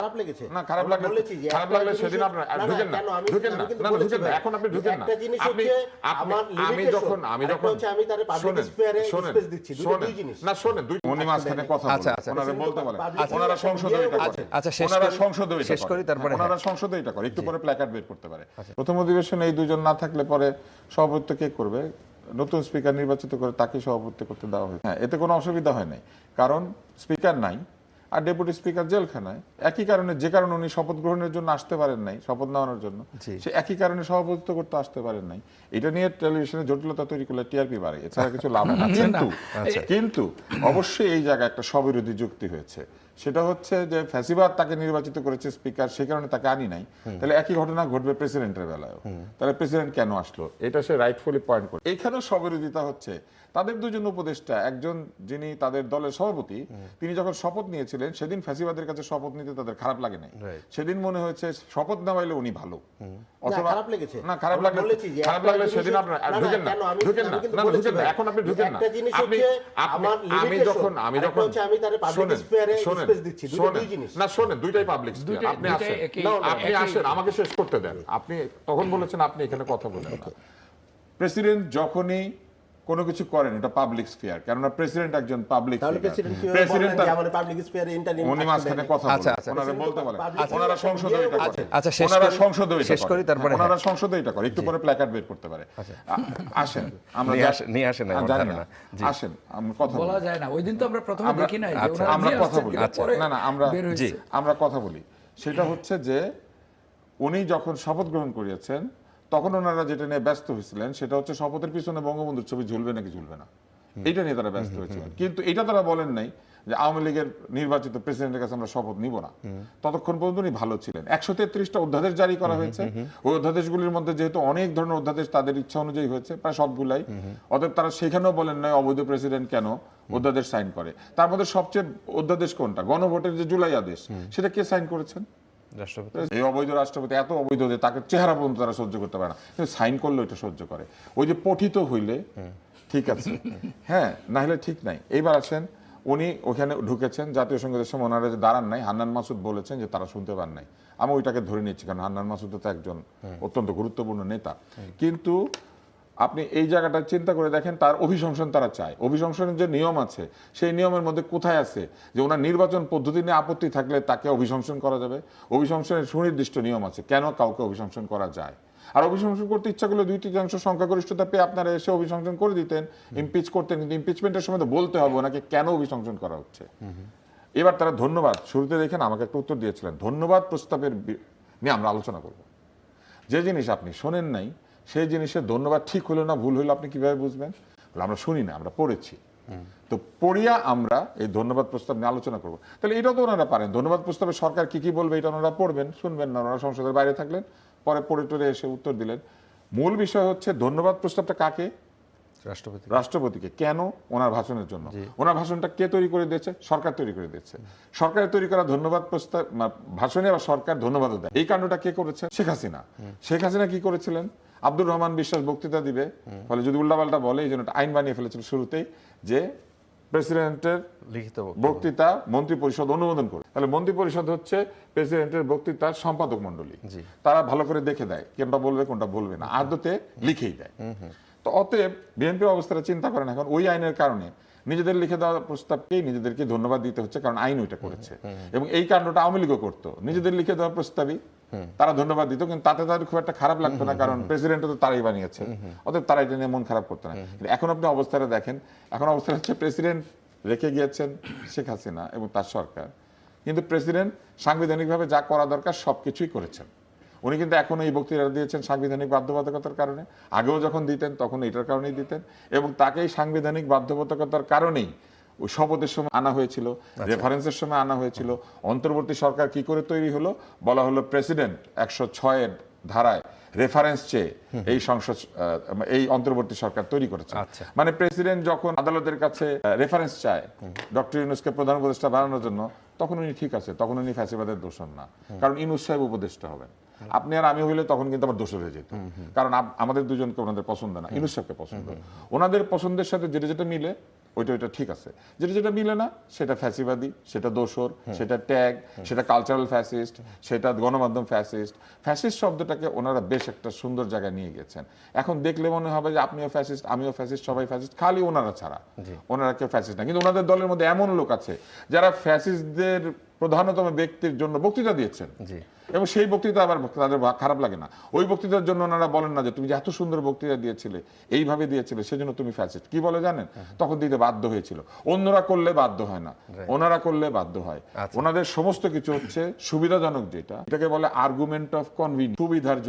খারাপ লেগেছে না খারাপ লাগলে সেদিন আপনার ঢুকেন না ঢুকেন না এখন আপনি ঢুকেন না। আমি যখন আমি তারে পাবলিক স্পেয়ারে স্পেস দিচ্ছি দুটো জিনিস না শোনেন দুই উনি মাঝখানে কথা বলেন ওনারা বলতে বলেন ওনারা সংসদে এটা করে ওনারা সংসদে এটা শেষ করি তারপরে ওনারা সংসদে এটা করে একটু পরে প্ল্যাকার্ড বের করতে পারে। প্রথম অধিবেশনে এই দুজন না থাকলে পরে সভাপতিত্ব কে করবে? নতুন স্পিকার নির্বাচিত করে তাকে সভাপতিত্ব করতে দেওয়া হয়েছে। হ্যাঁ, এতে কোনো অসুবিধা হয় নাই, কারণ স্পিকার নাই আর ডেপুটি স্পিকার জেলখানায়। একই কারণে যে কারণে উনি শপথ গ্রহণের জন্য আসতে পারেন নাই, শপথ নেওয়ানোর জন্য, সে একই কারণে সভাপতিত্ব করতে আসতে পারেন নাই। এটা নিয়ে টেলিভিশনে জটিলতা তৈরি করলে টিআরপি বাড়ে, এছাড়া কিছু লাভ না। কিন্তু অবশ্যই এই জায়গায় একটা স্ববিরোধী যুক্তি হয়েছে, সেটা হচ্ছে যে ফ্যাসিবাদ তাকে নির্বাচিত করেছে স্পিকার, সে কারণে তাকে আনি নাই। তাহলে একই ঘটনা ঘটবে প্রেসিডেন্টের বেলায়, তাহলে প্রেসিডেন্ট কেন আসলো? এটা সে রাইটফুলি পয়েন্ট করে। এখানেও স্ববিরোধিতা হচ্ছে। তাদের দুজন উপদেষ্টা, একজন যিনি তাদের দলের সভাপতি, তিনি যখন শপথ নিয়েছিলেন সেদিন ফ্যাসিবাদের কাছে শপথ নিতে তাদের খারাপ লাগে নাই। সেদিন মনে হয়েছে শপথ নেওয়াইলে উনি ভালো। অথবা খারাপ লেগেছে না খারাপ লাগলে সেদিন আপনার ঢুকেন না ঢুকেন না এখন আপনি ঢুকেন না। আমি যখন আমি তারে পাবলিক স্পেয়ারে স্পেস দিচ্ছি দুটো জিনিস না শোনেন, দুইটাই পাবলিক স্পেয়ার। আপনি আসেন আমাকে শেষ করতে দেন। আপনি তখন বলেছেন আপনি এখানে কথা বলেন না। প্রেসিডেন্ট যখনই কোনো কিছু করেন এটা পাবলিক স্ফিয়ার, কেননা প্রেসিডেন্ট একজন পাবলিক প্রেসিডেন্ট আমাদের পাবলিক স্ফিয়ারে ইন্টারনেট উনি মাঝখানে কথা বলেন ওনারা বলতে বলেন ওনারা সংসদে এটা করে ওনারা সংসদে শেষ করি তারপরে ওনারা সংসদে এটা করে একটু পরে প্ল্যাকার্ড বের করতে পারে। আসেন আমরা নিয়ে আসেন আসেন আমরা কথা বলা যায় না, ওই দিন তো আমরা প্রথমে দেখি নাই যে আমরা কথা বলি। না আমরা কথা বলি। সেটা হচ্ছে যে উনি যখন শপথ গ্রহণ করিয়েছেন তখন ওনারা যেটা নিয়ে ব্যস্ত হয়েছিলেন সেটা হচ্ছে শপথের পিছনে বঙ্গবন্ধুর ছবি ঝুলবে নাকি ঝুলবে না, এটা নিয়ে তারা ব্যস্ত হয়েছিলেন। কিন্তু এটা তারা বলেন নাই যে আওয়ামী লীগের নির্বাচিত প্রেসিডেন্টের কাছে আমরা শপথ নিব না। ততক্ষণ পর্যন্ত উনি ভালো ছিলেন। 133টা অধ্যাদেশ জারি করা হয়েছে। ওই অধ্যাদেশগুলির মধ্যে যেহেতু অনেক ধরনের অধ্যাদেশ তাদের ইচ্ছা অনুযায়ী হয়েছে, প্রায় সবগুলাই, অতএব তারা সেখানেও বলেন নাই অবৈধ প্রেসিডেন্ট কেন অধ্যাদেশ সাইন করে। তার মধ্যে সবচেয়ে অধ্যাদেশ কোনটা? গণভোটের যে জুলাই আদেশ, সেটা কে সাইন করেছেন? রাষ্ট্রপতি। এই অবৈধ রাষ্ট্রপতি এত অবৈধ যে তাকে চেহারা পর্যন্ত তারা সহ্য করতে পারে না, কিন্তু সাইন করলে এটা সহ্য করে। ওই যে পঠিত হইলে ঠিক আছে, হ্যাঁ, না হলে ঠিক নাই। এইবার আসেন, উনি ওখানে ঢুকেছেন, জাতীয় সংগীতের সময় ওনারা যে দাঁড়ান নাই, হান্নান মাসুদ বলেছেন যে তারা শুনতে পান নাই। আমি ওইটাকে ধরে নিচ্ছি, কারণ হান্নান মাসুদ তো একজন অত্যন্ত গুরুত্বপূর্ণ নেতা। কিন্তু আপনি এই জায়গাটা চিন্তা করে দেখেন, তার অভিশংসন তারা চায়। অভিশংসনের যে নিয়ম আছে সেই নিয়মের মধ্যে কোথায় আছে যে ওনার নির্বাচন পদ্ধতি নিয়ে আপত্তি থাকলে তাকে অভিশংসন করা যাবে? অভিশংসনের সুনির্দিষ্ট নিয়ম আছে কেন কাউকে অভিশংসন করা যায়। আর অভিশংসন করতে ইচ্ছা করলে 2/3 সংখ্যাগরিষ্ঠতা পেয়ে আপনারা এসে অভিশংসন করে দিতেন, ইমপিচ করতেন। কিন্তু ইমপিচমেন্টের সময় তো বলতে হবে ওনাকে কেন অভিশংসন করা হচ্ছে। এবার তারা ধন্যবাদ, শুরুতে দেখেন আমাকে একটা উত্তর দিয়েছিলেন, ধন্যবাদ প্রস্তাবের নিয়ে আমরা আলোচনা করব। যে জিনিস আপনি শোনেন নাই সেই জিনিসের ধন্যবাদ ঠিক হলো না ভুল হলো আপনি কিভাবে বুঝবেন? আমরা শুনি না, আমরা পড়েছি। তো পড়িয়া আমরা এই ধন্যবাদ প্রস্তাব নিয়ে আলোচনা করবো। তাহলে এটাও তো ওনারা পারেন, ধন্যবাদ প্রস্তাবে সরকার কি কি বলবে এটা ওনারা পড়বেন, শুনবেন না। ওনারা সংসদের বাইরে থাকলেন, পরে পড়ে টরে এসে উত্তর দিলেন। মূল বিষয় হচ্ছে ধন্যবাদ প্রস্তাবটা কাকে? রাষ্ট্রপতিকে। কেন? ওনার ভাষণের জন্য। ওনার ভাষণটা কে তৈরি করে দিয়েছে? সরকার তৈরি করে দিয়েছে। সরকারের তৈরি করা ধন্যবাদ প্রস্তাব ভাষণে আবার সরকার ধন্যবাদও দেয়। এই কাণ্ডটা কে করেছে? শেখ হাসিনা। শেখ হাসিনা কি করেছিলেন? আব্দুর রহমান বিশ্বাস বক্তৃতা দিবে, ফলে যদি উল্টাপাল্টা বলে এই জন্য আইন বানিয়ে ফেলেছিল শুরুতেই যে প্রেসিডেন্টের লিখিত বক্তৃতা মন্ত্রী পরিষদ অনুমোদন করে। তাহলে মন্ত্রী পরিষদ হচ্ছে প্রেসিডেন্টের বক্তৃতার সম্পাদক মন্ডলী, তারা ভালো করে দেখে দেয় কোনটা বলবে কোনটা বলবে না, আদতে লিখেই দেয়। তো অতএব বিএনপির অবস্থাটা চিন্তা করেন, এখন ওই আইনের কারণে নিজেদের লিখে দেওয়া প্রস্তাবকেই নিজেদেরকে ধন্যবাদ দিতে হচ্ছে, কারণ আইন ওইটা করেছে। এবং এই কাণ্ডটা আওয়ামী লীগও করতো, নিজেদের লিখে দেওয়া প্রস্তাবই তারা ধন্যবাদ দিত, কিন্তু তাতে তাদের খুব একটা খারাপ লাগতো না, কারণ প্রেসিডেন্ট তো তারাই বানিয়েছে, অতএব তারা এটা নিয়ে মন খারাপ করতো না। কিন্তু এখন আপনি অবস্থাটা দেখেন, এখন অবস্থা হচ্ছে প্রেসিডেন্ট রেখে গিয়েছেন শেখ হাসিনা এবং তার সরকার, কিন্তু প্রেসিডেন্ট সাংবিধানিকভাবে যা করা দরকার সবকিছুই করেছেন। উনি কিন্তু এখন এই বক্তৃতা দিয়েছেন সাংবিধানিক বাধ্যবাধকতার কারণে, আগেও যখন দিতেন তখন এটার কারণেই দিতেন, এবং তাকেই সাংবিধানিক বাধ্যবাধকতার কারণেই ওই শপথের সময় আনা হয়েছিল, রেফারেন্সের সময় আনা হয়েছিল। অন্তর্বর্তী সরকার কি করে তৈরি হলো? বলা হলো প্রেসিডেন্ট 106 ধারায় রেফারেন্স চেয়ে এই সংসদ এই অন্তর্বর্তী সরকার তৈরি করেছে। মানে প্রেসিডেন্ট যখন আদালতের কাছে রেফারেন্স চায় ডক্টর ইউনূসকে প্রধান উপদেষ্টা বানানোর জন্য, তখন উনি ঠিক আছে, তখন উনি ফ্যাসিবাদের দোষর না, কারণ ইউনূস সাহেব উপদেষ্টা হবেন। আপনি আর আমি হইলে তখন কিন্তু আবার দোষর হয়ে যেত, কারণ আমাদের দুজনকে ওনাদের পছন্দ না, ইউনূস সাহেবকে পছন্দ। ওনাদের পছন্দের সাথে যেটা যেটা মিলে ওইটা ঠিক আছে, যেটা যেটা মিলে না সেটা ফ্যাসিবাদী, সেটা দোসর, সেটা ট্যাগ, সেটা কালচারাল ফ্যাসিস্ট, সেটা গণমাধ্যম ফ্যাসিস্ট। ফ্যাসিস্ট শব্দটাকে ওনারা বেশ একটা সুন্দর জায়গায় নিয়ে গেছেন। এখন দেখলে মনে হবে যে আপনিও ফ্যাসিস্ট, আমিও ফ্যাসিস্ট, সবাই ফ্যাসিস্ট, খালি ওনারা ছাড়া ওনারা কেউ ফ্যাসিস্ট না। কিন্তু ওনাদের দলের মধ্যে এমন লোক আছে যারা ফ্যাসিস্টদের প্রধানতম ব্যক্তির জন্য বক্তৃতা দিয়েছেন, এবং সেই বক্তৃতা আবার তাদের খারাপ লাগে না। ওই বক্তৃতার জন্য ওনারা বলেন না যে তুমি যে এত সুন্দর বক্তৃতা দিয়েছিলে, এইভাবে দিয়েছিলে, সেজন্য তুমি ফ্যাসিস্ট। কি বলে জানেন? তখন দিতে বাধ্য হয়েছিল। অন্যরা করলে বাধ্য হয় না, ওনারা করলে বাধ্য হয়। ওনাদের সমস্ত কিছু হচ্ছে সুবিধাজনক, যেটা এটাকে বলে আর্গুমেন্ট অফ কনভিনিয়েন্স, সুবিধার